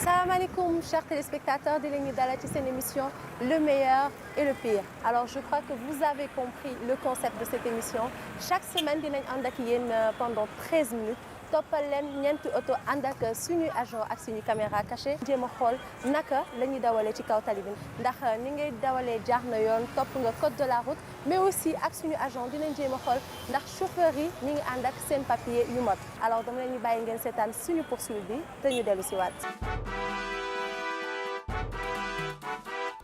Salam alaikum, chers téléspectateurs de l'Émidala, c'est une émission Le meilleur et le pire. Alors, je crois que vous avez compris le concept de cette émission. Chaque semaine, nous allons pendant 13 minutes. toppal leen ñeenti oto ànd ak suñu agent ak suñu caméra cachée jéem a xool naka la ñuy dawalee ci kaw tali bi ndax ni ngay dawalee jaar na yoon topp nga code de la route mais aussi ak suñu agent dinañ jéem a xool ndax chauffeur yi ñu ngi ànd ak seen papier yu mot alors dama leen ñu bàyyi ngeen seetaan suñu poursuite bi te ñu dellu si waat.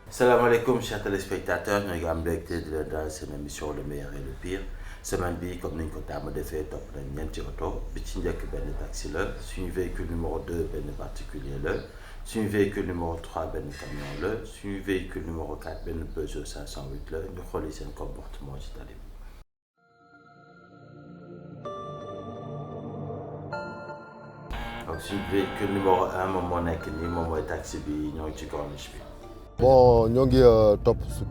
Salaamaaleykum chers téléspectateurs ñu ngi am mbégte di leen daal seen émission le meilleur et le pire semaine bi comme niñ ko tàmm defee topp nañ ñeenti oto bi ci njëkk benn taxi la suñu véhicule numéro 2 benn particulier la suñu véhicule numéro 3 benn camion la suñu véhicule numéro 4 benn Peugeot 508 la ñu xooli seen comportement ci tali bi. donc suñu véhicule numéro 1 moom moo nekk nii moom mooy taxi bi ñoo ngi ci corniche bi. bon ñoo ngi topp su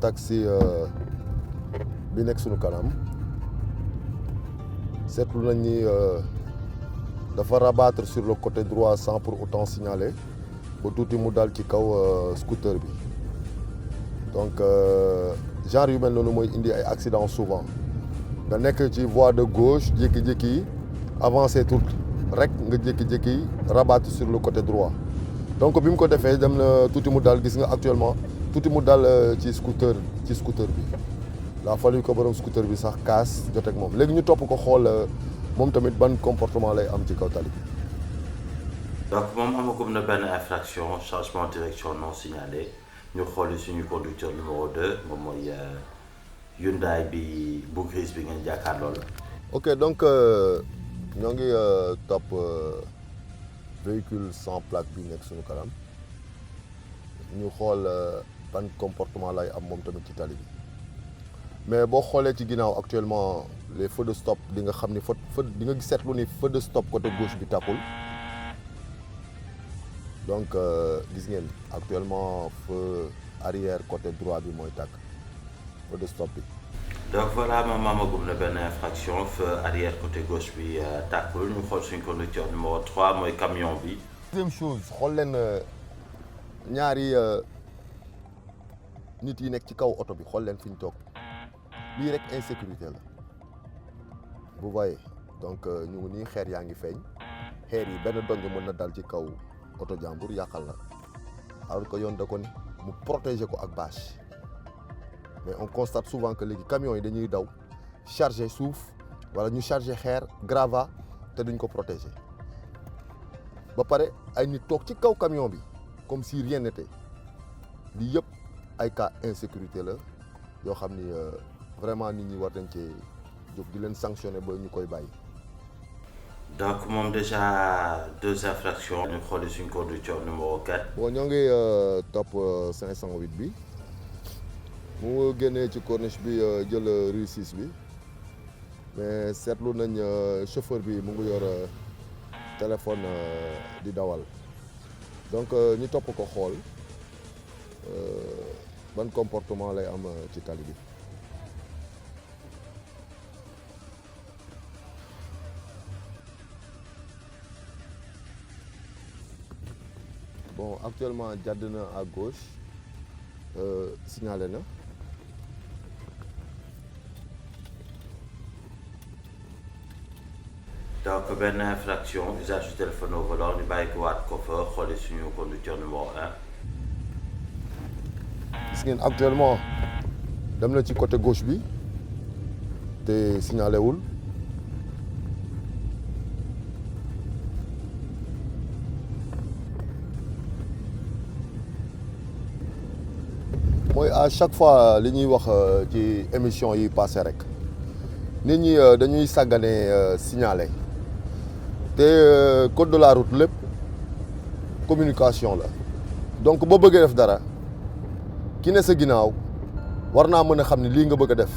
taxi bi nekk suñu kanam seetlu nañ ni dafa rabattre sur le côté droit sans pour autant signaler ba tuuti mu dal ci kaw scooter bi donc genre yu mel noonu mooy indi ay accident souvent nga nekk ci voie de gauche jékki-jékki avancer tout rek nga jékki-jékki rabattre sur le côté droit donc bi mu ko defee dem na tuuti mu dal gis nga actuellement tuuti mu dal ci scooter bi la fallu ko borom scooter bi sax kaas jot ak moom léegi ñu topp ko xool moom tamit ban comportement lay am ci kaw tali bi. donc moom amagum na benn infraction changement de direction non signalé ñu xooli suñu conducteur numéro 2 moom mooy Hyundai bi bu grise bi ngeen jàkkaarloo la. ok donc ñoo ngi topp véhicule sans plaque bi nekk suñu kanam ñu xool ban comportement lay am moom tamit ci tali bi mais boo xoolee ci ginnaaw actuellement les feux de stop di nga xam ni feu di nga seetlu ni feu de stop côté gauche bi tàkkul donc gis ngeen actuellement feu arrière côté droit bi mooy tàkk feu de stop bi. donc voilà moom amagum na benn infraction feu arrière côté gauche bi tàkkul ñu xool suñu conducteur numéro 3 mooy camion bi. deuxième chose xool leen ñaari nit yi nekk ci kaw oto bi xool leen fi ñu toog lii rek insécurité la vous voyez donc ñu ngi nii xeer yaa ngi feeñ xeer yi benn dong mën na dal ci kaw oto jàmbur yàqal la alors que yoon da ko ni mu protéger ko ak bâche mais on constate souvent que léegi camions yi dañuy daw charger suuf wala ñu charger xeer gravat te duñ ko protéger ba pare ay nit toog ci kaw camion bi comme si rien n'était lii yëpp ay cas insécurité la yoo xam ni vraiment nit ñi war nañ cee jóg di leen sanctionner ba ñu koy bàyyi. donc moom déjà 2 infractions. ñu xooli suñu conducteur numéro 4. bon ñoo ngi topp 508 bi mu génnee ci corniche bi jël rue 6 bi mais seetlu nañ chauffeur bi mu ngi yor téléphone di dawal donc ñu topp ko xool ban comportement lay am ci tali bi. bon actuellement jàdd na à gauche signalé na donc benn infraction usage du téléphone au volant ñu bàyyi ko waat ko fa xooli suñu conducteur numéro 1. gis ngeen actuellement dem na ci côté gauche bi te signalé wul mooy à chaque fois li ñuy wax ci émission yi passé rek nit ñi dañuy sàggane signalé te code de la route lépp communication la donc boo bëggee def dara ki ne sa ginnaaw war naa mën a xam ne lii nga bëgg a def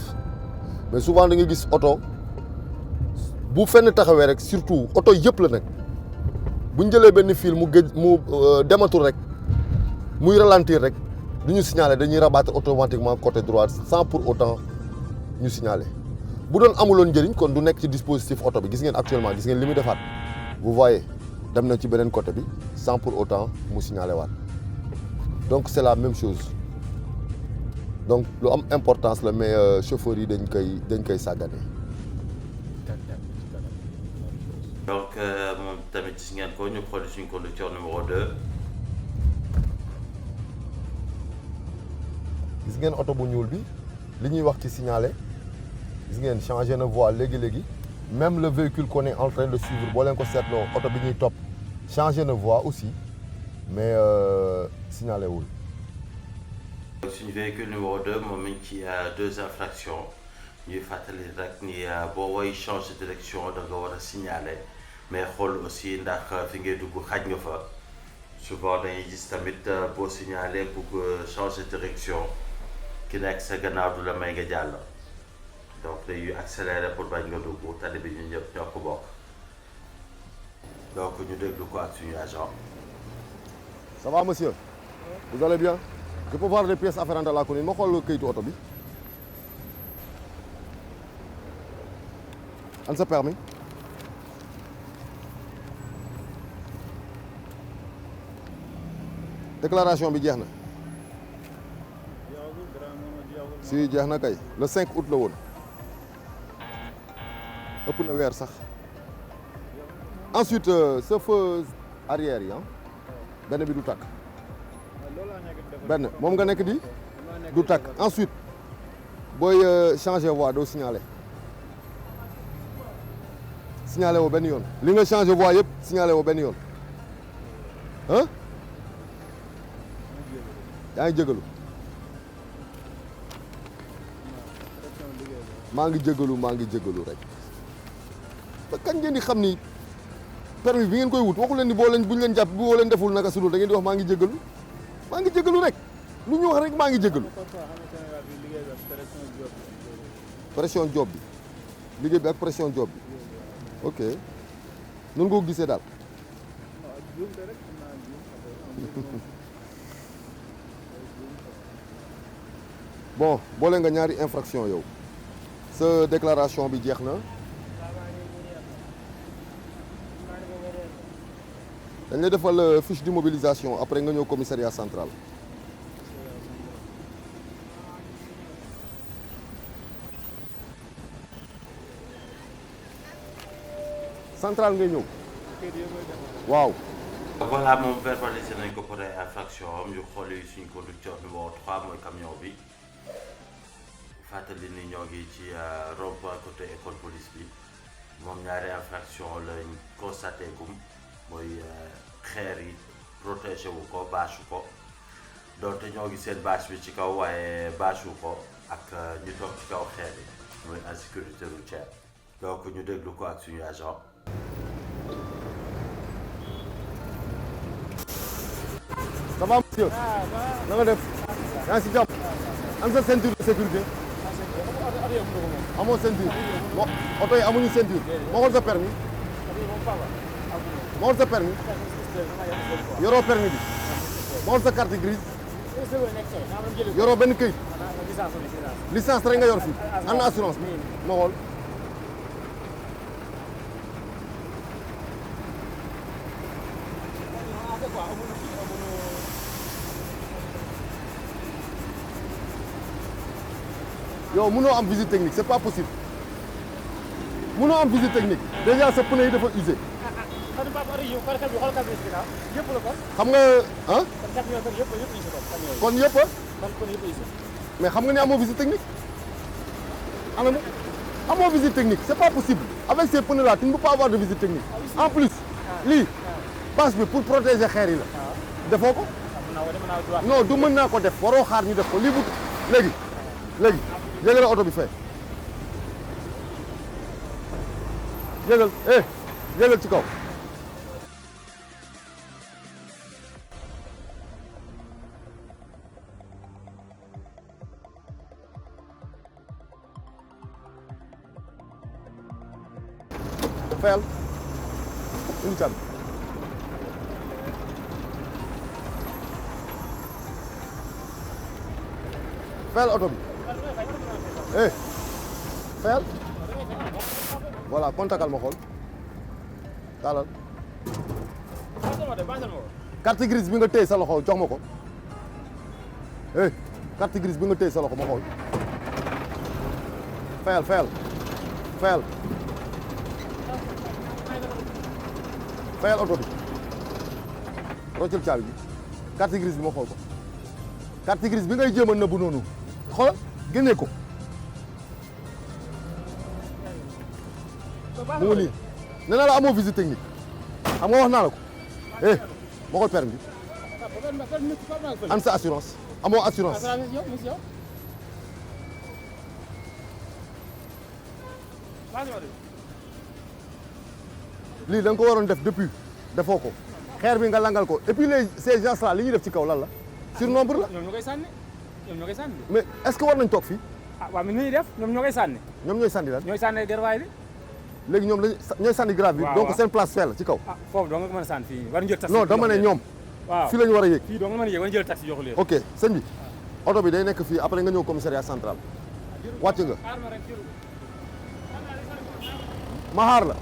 mais souvent da nga gis oto bu fenn taxawee rek surtout oto yëpp la nag bu ñu jëlee benn fil mu dematul rek muy ralentir rek du ñu signaler dañuy rabattre automatiquement côté droit sans pour autant ñu signaler bu doon amuloon njëriñ kon du nekk ci dispositif oto bi gis ngeen actuellement gis ngeen li muy defaat vous voyez dem na ci beneen côté bi sans pour autant mu signaler waat donc c'est la même chose donc lu am importance la mais chauffeurs yi dañ koy sàggane. donc moom tamit gis ngeen ko ñu xool suñu conducteur numéro 2. gis ngeen oto bu ñuul bi li ñuy wax ci signalé gis ngeen changé na voie léegi même le véhicule qu'on est en train de suivre boo leen ko seetloo oto bi ñuy topp changé na voie aussi mais signalé wul. suñu véhicule numéro 2 moom mi ngi ci 2 infractions ñuy fàttali rek ni boo woy change de direction da nga war a signaler mais xool aussi ndax fi ngay dugg xaj nga fa souvent dañuy gis tamit boo signaler pour changer de direction ki nekk sa gannaaw du la may nga jàll donc dañuy accélérer pour bañ nga dugg tali bi ñu ñëpp ñoo ko bokk donc ñu déglu ko ak suñu agent. Ça va monsieur? Vous allez bien? Je peux voir les pièces afférentes à la conduite ma xool kayitu oto bi. An sa permis? Déclaration bi jeex na. si jeex na kay le 5 août la woon ëpp na weer sax ensuite sa feu arrière yi benn bi du tàkk benn moom nga nekk di du tàkk ensuite booy changer voie doo signaler woo benn yoon li nga changer voie yëpp signaler woo benn yoon ah yaa ngi jégalu maa ngi jégalu rek ba kañ ngeen di xam ni permis bi ngeen koy wut waxu leen ni bu ñu leen jàpp boo leen deful naka sudul da ngeen di wax maa ngi jégalu rek lu ñu wax rek maa ngi jégalu. pression job bi liggéey bi ak pression job bi ok noonu nga ko gisee daal. bon boole nga ñaari infraction yow sa déclaration bi jeex na dañ lay defal fiche d'immobilisation après nga ñëw commissariat central. central ngay ñëw waaw. voilà moom verbalisé nañ ko pour ay infraction am ñu xool yi suñu conducteur numéro 3 mooy camion bi fàttali ni ñoo ngi ci rond-point côté école police bi moom ñaari infraction lañ constaté gum mooy xeer yi protégé wu ko bâche ko donte ñoo ngi seen bâche bi ci kaw waaye bâche wu ko ak ñu toog ci kaw xeer yi mooy insécurité routière donc ñu déglu ko ak suñu agent. ça va monsieur na nga def yaa ngi si jàmm am sa ceinture de sécurité amoo ceinture mo oto yi amuñu ceinture moo xool sa permis moo xool sa permis yoroo permis bi moo xool sa carte grise yoroo benn këyit licence rek nga yor fii am na assurance bi moo xool yow mënoo am visite technique c'est pas possible mënoo am visite technique déjà sa pneu yi dafa usé. xam nga ah. kon yëpp mais xam nga ne amoo visite technique. ana amoo visite technique c'est pas possible avec ces pneus là tu ne peux pas avoir de visite technique. en plus lii bâche bi pour protéger xeer yi la. defoo ko. non du mën naa ko def waroo xaar ñu def ko lii bu léegi. yéegal oto bi fee yéegal ci kaw fayal une can fayal oto bi fayal voilà kontakal ma xool taalal carte grise bi nga téye sa loxo jox ma ko carte grise bi nga téye sa loxo ma xool fayal oto bi roccel caabi bi carte grise bi ma xool ko carte grise bi ngay jéem a nëbbu noonu xoolal génne ko mu ngi nii nee naa la amoo visite technique xam nga wax naa la ko ma xool permis bi an sa assurance amoo assurance lii da nga ko waroon def depuis defoo ko xeer bi nga langal ko et puis ces gens là li ñuy def ci kaw lan la surnombre la. ñoom ñoo koy sànni mais est-ce que war nañ toog fii. waaw mais ni ñuy def ñoom ñoo koy sànni. ñoom ñooy sànni lan. ñooy sànni garwaay bi. léegi ñoom ñooy sànni grave bi. donc seen place fee la ci kaw. foofu doo nga mën a sànni fii war jël taxi. non dama ne ñoom. waaw fii la ñu war a yéeg. fii doo nga mën a yéeg war jël taxi jox leen. ok sëñ bi oto bi day nekk fii après nga ñëw commissariat central wàcc nga. ma xaar la.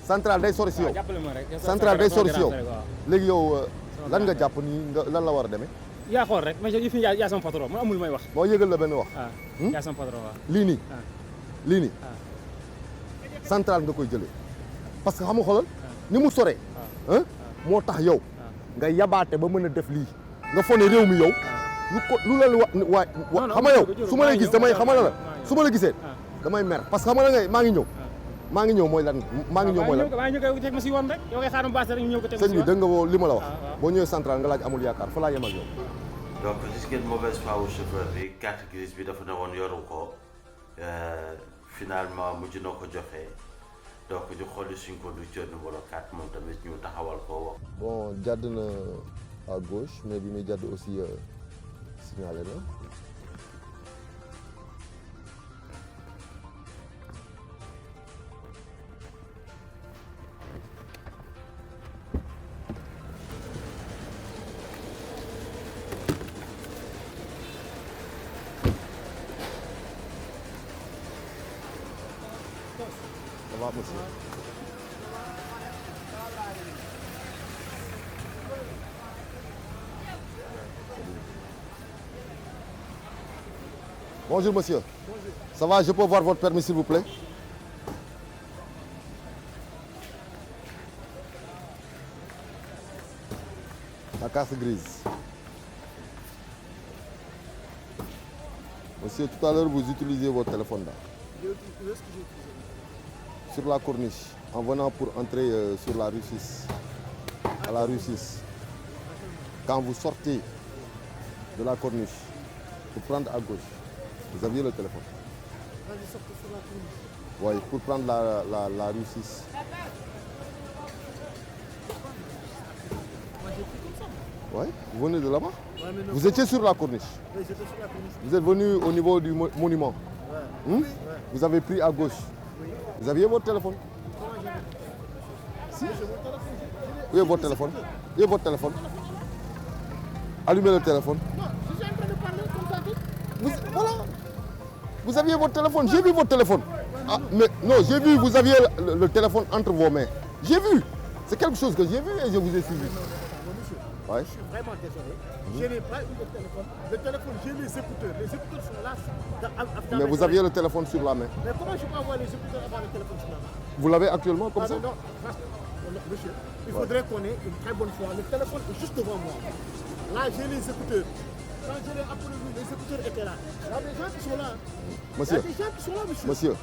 central day sori si yow. central day sori si yow. léegi yow lan nga jàpp nii lan la war a demee. yaa xool rek mais fi yaa sama patron man amul may wax. moo yëgal la benn wax. yaa sama patron waaw. lii nii central nga koy jëlee parce que xam nga xoolal ni mu soree. moo tax yow nga yabaate ba mën a def lii. nga foog ne réew mi yow. lu la waay xam nga yow su ma lay gis damay xamal la su ma la gisee damay mer parce que xam nga maa ngi ñëw mooy lan maa ngi ñëw mooy lan. waaw ñu koy teg ma si yoon rek yow kay xaaral baas rek ñu ñëw ko teg ma si yoon. sëñ bi dégg nga li ma la wax. boo ñëwee central nga laaj amul yaakaar fa laa yem ak yow. donc gis ngeen mauvaise foi wu chauffeur bi carte grise bi dafa ne woon yoru ko finalement mujj na ko joxe donc ñu xooli suñ conducteur numéro 4 moom tamit ñu taxawal ko wax. bon jàdd na à gauche mais bi muy jàdd aussi signalé na. Ça va, monsieur? Bonjour, monsieur. Bonjour. Ça va, je peux voir votre permis, s'il vous plaît? La carte grise. Monsieur, tout à l'heure, vous utilisez votre téléphone là. Sur la corniche, en venant pour entrer sur la rue 6, à la rue 6. Quand vous sortez de la corniche, pour prendre à gauche, vous aviez le téléphone. Quand je sortais sur la corniche. Oui, pour prendre la rue 6. Moi j'ai pris comme ça. Oui, vous venez de là-bas? Ouais, mais non, vous étiez sur la corniche? Oui, j'étais sur la corniche. Vous êtes venu au niveau du monument? Ouais. Oui. Vous avez pris à gauche? Oui. Vous aviez votre téléphone? Comment j'ai vu? Si. J'ai mon téléphone. Où est votre téléphone? Où est votre téléphone? Allumez le téléphone. Non, je suis en train de parler comme ça tout. Voilà. Vous aviez votre téléphone. J'ai vu votre téléphone. Ah, mais non, j'ai vu, vous aviez le téléphone entre vos mains. J'ai vu. C'est quelque chose que j'ai vu et je vous ai suivi. Non, monsieur, Ouais. je suis vraiment désolé. Je n'ai pas eu de téléphone. Le téléphone, j'ai les écouteurs. Les écouteurs sont là. Dans Mais mes vous oreilles. aviez le téléphone sur la main. Mais comment je peux avoir les écouteurs avant le téléphone sur la main? Vous l'avez actuellement comme ça? Non, parce que, monsieur, il faudrait qu'on ait une très bonne foi. Le téléphone est juste devant moi. Là, j'ai les écouteurs. Quand je l'ai appelé, les écouteurs étaient là. Il y a des gens qui sont là. Monsieur. Il y a des gens qui sont là, monsieur. Monsieur,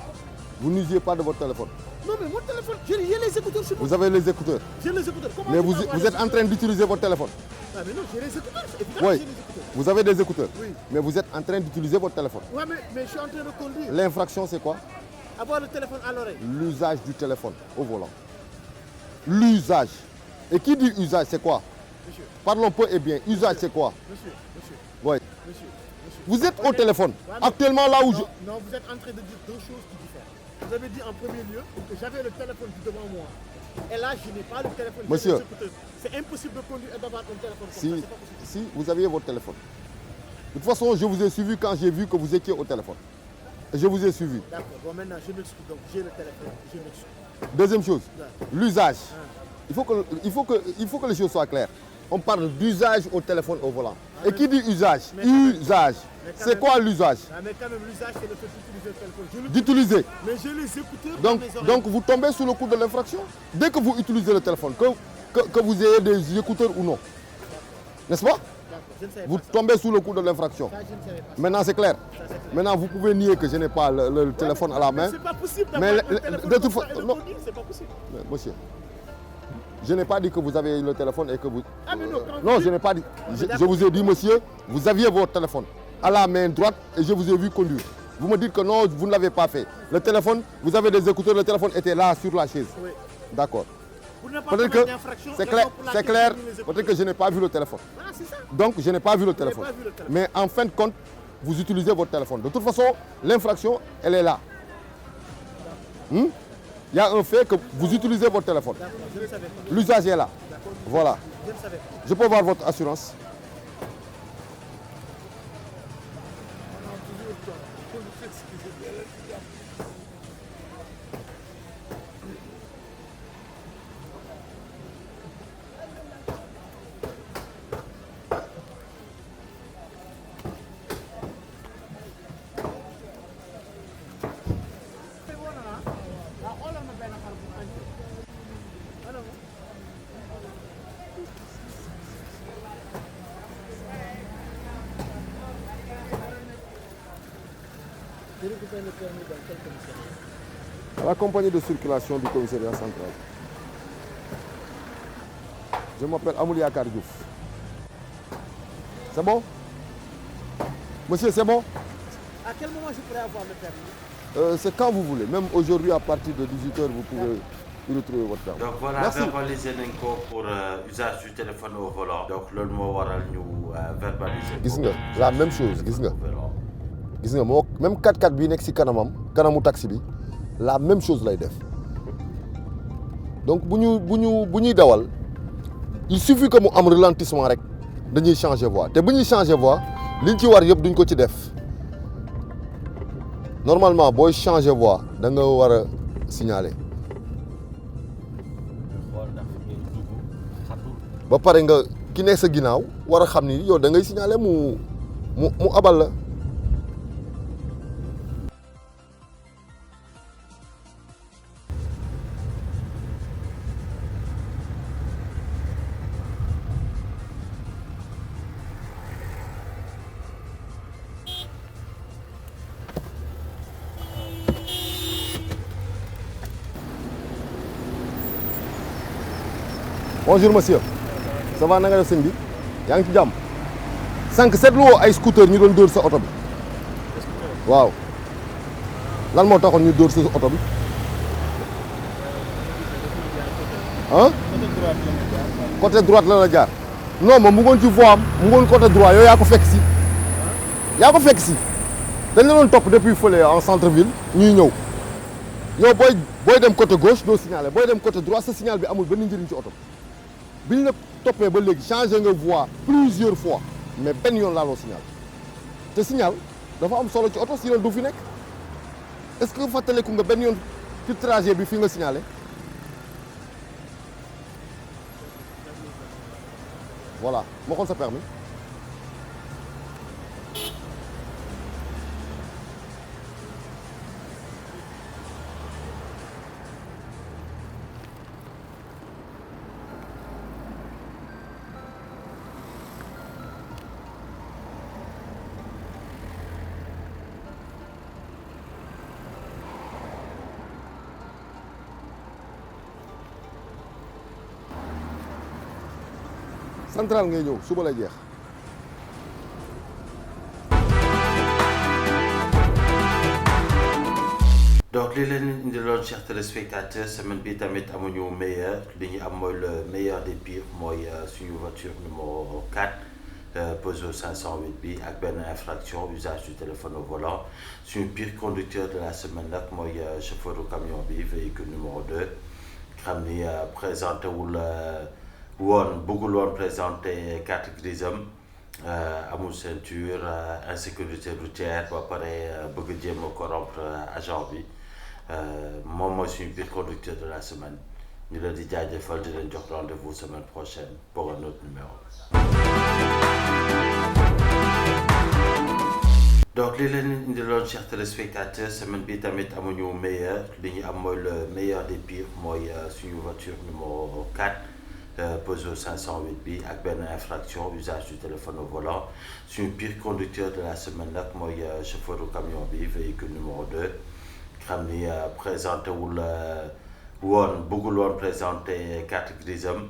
vous n'usiez pas de votre téléphone. Non, mais mon téléphone, j'ai les écouteurs sur moi. Vous avez les écouteurs. J'ai les écouteurs. Comment Mais je vous, peux avoir vous les êtes en train d'utiliser votre téléphone. Ah, mais non, j'ai les écouteurs. Évidemment, Oui. j'ai les écouteurs. Vous avez des écouteurs. Oui. Mais vous êtes en train d'utiliser votre téléphone. Ouais, mais je suis en train de conduire. L'infraction, c'est quoi? Avoir le téléphone à l'oreille. L'usage du téléphone au volant. L'usage. Et qui dit usage, c'est quoi? Monsieur, Parlons peu et bien. Usage, c'est quoi? monsieur. Oui. Monsieur. Vous êtes au téléphone. Ouais, mais- Actuellement, là où je... Non, vous êtes en train de dire deux choses qui diffèrent. Vous avez dit en premier lieu que j'avais le téléphone devant moi. Et là, je n'ai pas le téléphone. j'ai Monsieur. les écouteurs. C'est impossible de conduire et d'avoir un téléphone comme ça. Si, C'est pas possible. si vous aviez votre téléphone. De toute façon, je vous ai suivi quand j'ai vu que vous étiez au téléphone. Et je vous ai suivi. D'accord, bon maintenant je m'excuse. Donc j'ai le téléphone, je m'excuse. Deuxième chose, l'usage. Il faut que les choses soient claires. On parle d'usage au téléphone au volant. Et qui dit usage? Usage. C'est quoi l'usage? Mais quand même, l'usage, c'est le fait d'utiliser le téléphone. D'utiliser. Mais j'ai les écouteurs dans mes oreilles. Donc vous tombez sous le coup de l'infraction. Dès que vous utilisez le téléphone, que vous ayez des écouteurs ou non. N'est-ce pas? Vous tombez sous le coup de l'infraction. Maintenant, c'est clair. Maintenant, vous pouvez nier que je n'ai pas le téléphone à la main. C'est pas possible Mais d'avoir le téléphone de toute comme ça façon, et le non. conduire, c'est pas possible. Mais, monsieur, je n'ai pas dit que vous avez le téléphone et que vous... Ah, mais non, quand non, vous je n'ai pas dit. Je vous ai dit, monsieur, vous aviez votre téléphone à la main droite et je vous ai vu conduire. Vous me dites que non, vous ne l'avez pas fait. Le téléphone, vous avez des écouteurs, le téléphone était là sur la chaise. Oui. D'accord. Pour ne pas Peut-être commettre que d'infraction, c'est raison clair, pour laquelle c'est clair. j'ai mis les Peut-être écouteurs. que je n'ai pas vu le téléphone. Voilà, c'est ça. Donc, je n'ai pas vu le téléphone. pas vu le téléphone. Mais en fin de compte, vous utilisez votre téléphone. De toute façon, l'infraction, elle est là. Il y a un fait que vous utilisez votre téléphone. Je ne savais pas. L'usage est là. Voilà. Je ne savais pas. Je peux voir votre assurance. La compagnie de circulation du commissariat central. Je m'appelle Amoulia Kardiouf. C'est bon? Monsieur, c'est bon? À quel moment je pourrais avoir le permis? C'est quand vous voulez. Même aujourd'hui, à partir de 18h, vous pouvez retrouver votre permis. Donc voilà, merci. verbaliser nañ ko pour usage du téléphone au volant. Donc loolu moo waral ñu verbaliser. Gis nga la même chose, gis nga. Gis nga moo même 4x4 bii nekk si kanamu taxi bi la même chose lay def. Donc bu ñuy dawal il suffit que mu am ralentissement rek dañuy changer voie te bu ñuy changer voie liñ ci war yëpp duñ ko ci def. Normalement booy changer voie da nga war a signaler. ba pare nga ki nekk sa ginnaaw war a xam ni yow da ngay signaler mu abal la. Bonjour monsieur. Ça va na nga def sëñ bi yaa ngi ci jàmm sànq seetluwoo ay scooter ñu doon dóor sa oto bi waaw lan moo taxoon ñu dóor sa oto bi ah côté droite la la jaar non moom mu ngoon ci voie am mu ngoon côté droit yow yaa ko fekk si dañ la doon topp depuis fële en centre ville ñuy ñëw yow booy dem côté gauche doo signaler booy dem côté droit sa signal bi amul benn njëriñ ci oto bi biñ la toppee ba léegi changé nga voie plusieurs fois mais benn yoon laaloo signal te signal dafa am solo ci oto sinon du fi nekk est-ce que fàttaliku nga benn yoon ci trajet bi fi nga signalé voilà moo xool sa permis central ngay ñëw suba lay jeex. donc li leen indiloon chers téléspectateurs semaine bi tamit amuñu meilleur li ñu am mooy le meilleur des pires mooy suñu voiture numéro 4 Peugeot 508 bi ak benn infraction usage du téléphone au volant suñu pire conducteur de la semaine nag mooy chauffeur du camion bi véhicule numéro 2 xam ni présenté wul bëggul woon présenté carte grise am amul ceinture insécurité routière ba pare bëgg jéem a corrompre agent bi moom mooy suñu biir conducteur de la semaine ñu leen di jaajëfal di leen jox rendez-vous semaine prochaine pour un autre numéro. donc li leen indiloon chers téléspectateurs semaine bi tamit amuñu meilleur li ñu am mooy le meilleur des pires mooy suñu voiture numéro 4 Peugeot 508 bi ak benn infraction usage du téléphone au volant suñu pire conducteur de la semaine nag mooy chauffeur du camion bi véhicule numéro 2 xam ni présenté wul woon bëggul woon présenté carte grisam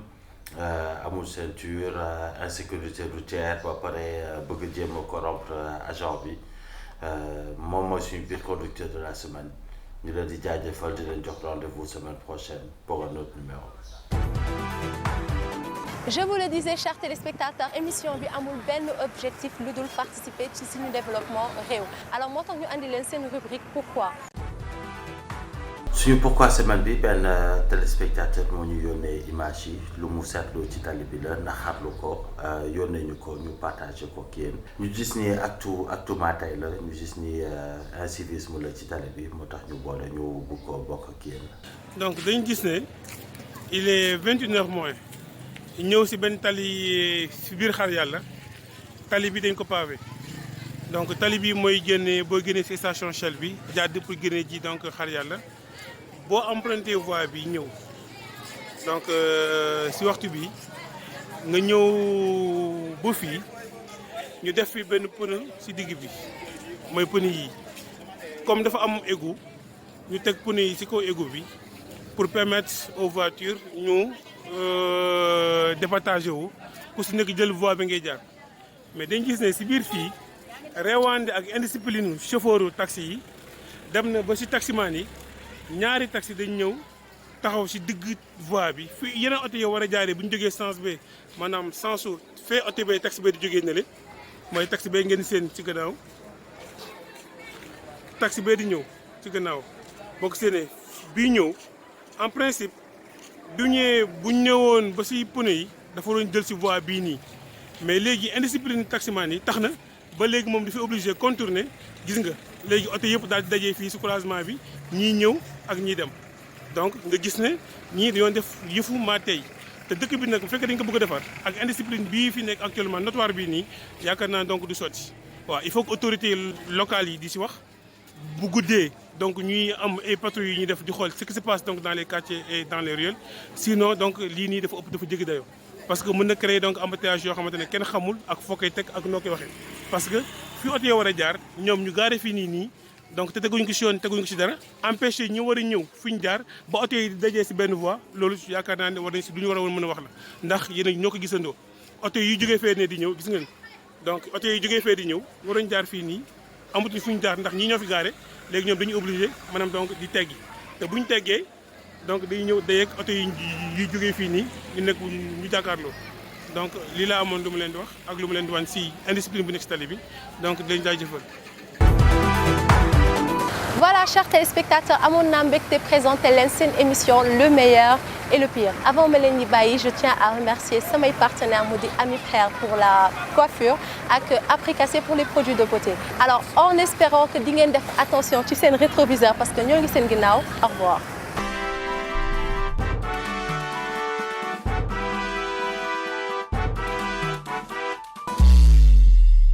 amul ceinture insécurité routière ba pare bëgg jéem a corrompre agent bi moom mooy suñu biir conducteur de la semaine ñu leen di jaajëfal di leen jox rendez-vous semaine prochaine pour un autre numéro. Je vous le disais, chers téléspectateurs, émission bi amul benn objectif lu dul participer ci suñu développement réew alors moo tax ñu andi leen seen rubrique pourquoi. suñu pourquoi semaine bi benn téléspectateur moo ñu yónnee image yi lu mu seetlu ci tali bi la naxarlu ko yónnee ñu ko ñu partagé ko ak yéen ñu gis ni actu maatay la ñu gis ni incivisme la ci tali bi moo tax ñu boole ñu bu ko bokk ak yéen. donc dañu gis ne il est 21h moins ñëw si benn tali si biir xar yàlla tali bi dañ ko pavé donc tali bi mooy génne boo génnee si station Shell bi jàdd pour génne ji donc xar yàlla. boo emprunté voie bi ñëw donc si waxtu bi nga ñëw ba fii ñu def fi benn pneu si digg bi mooy pneu yi comme dafa am égout ñu teg pneu yi si kaw égout bi pour permettre aux voitures ñu départager wu ku si nekk jël voie bi ngay jaar mais dañ gis ne si biir fii reewaande ak indiscipline chauffeuru taxi yi dem na ba si taximaan yi ñaari taxi dañ ñëw taxaw ci digg voie bi fi yeneen oto yi war a jaaree bu ñu jógee sens B maanaam sensu fee oto bee taxi bee di jógee ne le mooy taxi bee ngeen seen ci gannaaw taxi bee di ñëw ci gannaaw boo ko séenee bii ñëw en principe bu ñëwoon ba ci pneu yi dafa doon jël ci voie bii nii mais léegi indiscipline taximan yi tax na ba léegi moom dafay obligé contourner gis nga léegi oto yëpp daal di dajee fii ci croisement bi ñii ñëw ak ñii dem donc nga gis ne ñii dañoo def yëfu maa tey te dëkk bi nag bu fekkee dañ ko bëgg a defar ak indiscipline bii fi nekk actuellement notoire bii nii yaakaar naa donc du sotti waaw il faut que autorités locales yi di ci wax bu guddee donc ñuy am ay patrouilles yu ñuy def di xool ce qui se passe donc dans les quartiers et dans les ruelles sinon donc lii nii dafa ëpp dafa jéggi dayoo parce que mën na créer donc embouteillage yoo xamante ne kenn xamul ak foo koy teg ak noo koy waxee parce que fi oto yi war a jaar ñoom ñu gaare fii nii donc te teguñu ko si yoon teguñu ko si dara empêché ñu war a ñëw fu ñu jaar ba oto yi dajee si benn voie loolu yaakaar naa ne war nañ si du ñu war a mën a wax la ndax yéen ñoo ko gisandoo oto yi jógee fee ne di ñëw gis ngeen donc oto yi jógee fee di ñëw waruñ jaar fii nii amatuñ fu ñu jaar ndax ñii ñoo fi gaare léegi ñoom dañuy obligé maanaam donc di teggi te buñ teggee donc dañuy ñëw dayeeg oto yi jógee fii nii ñu nekk ñu jàkkaarloo donc lii laa amoon lu mu leen di wax ak lu mu leen di wan si indiscipline bu nekk si tali bi donc dañ jaajëfal. Voilà, chers téléspectateurs, amoon naa mbégte présenter leen seen émission le meilleur et le pire. Avant ma leen di bàyyi, je tiens à remercier samay partenaires mu di Ami Frères pour la coiffure ak Apricacé pour les produits de beauté. Alors en espérant que di ngeen def attention ci seen rétroviseur parce que ñoo ngi seen ginnaaw. Au revoir.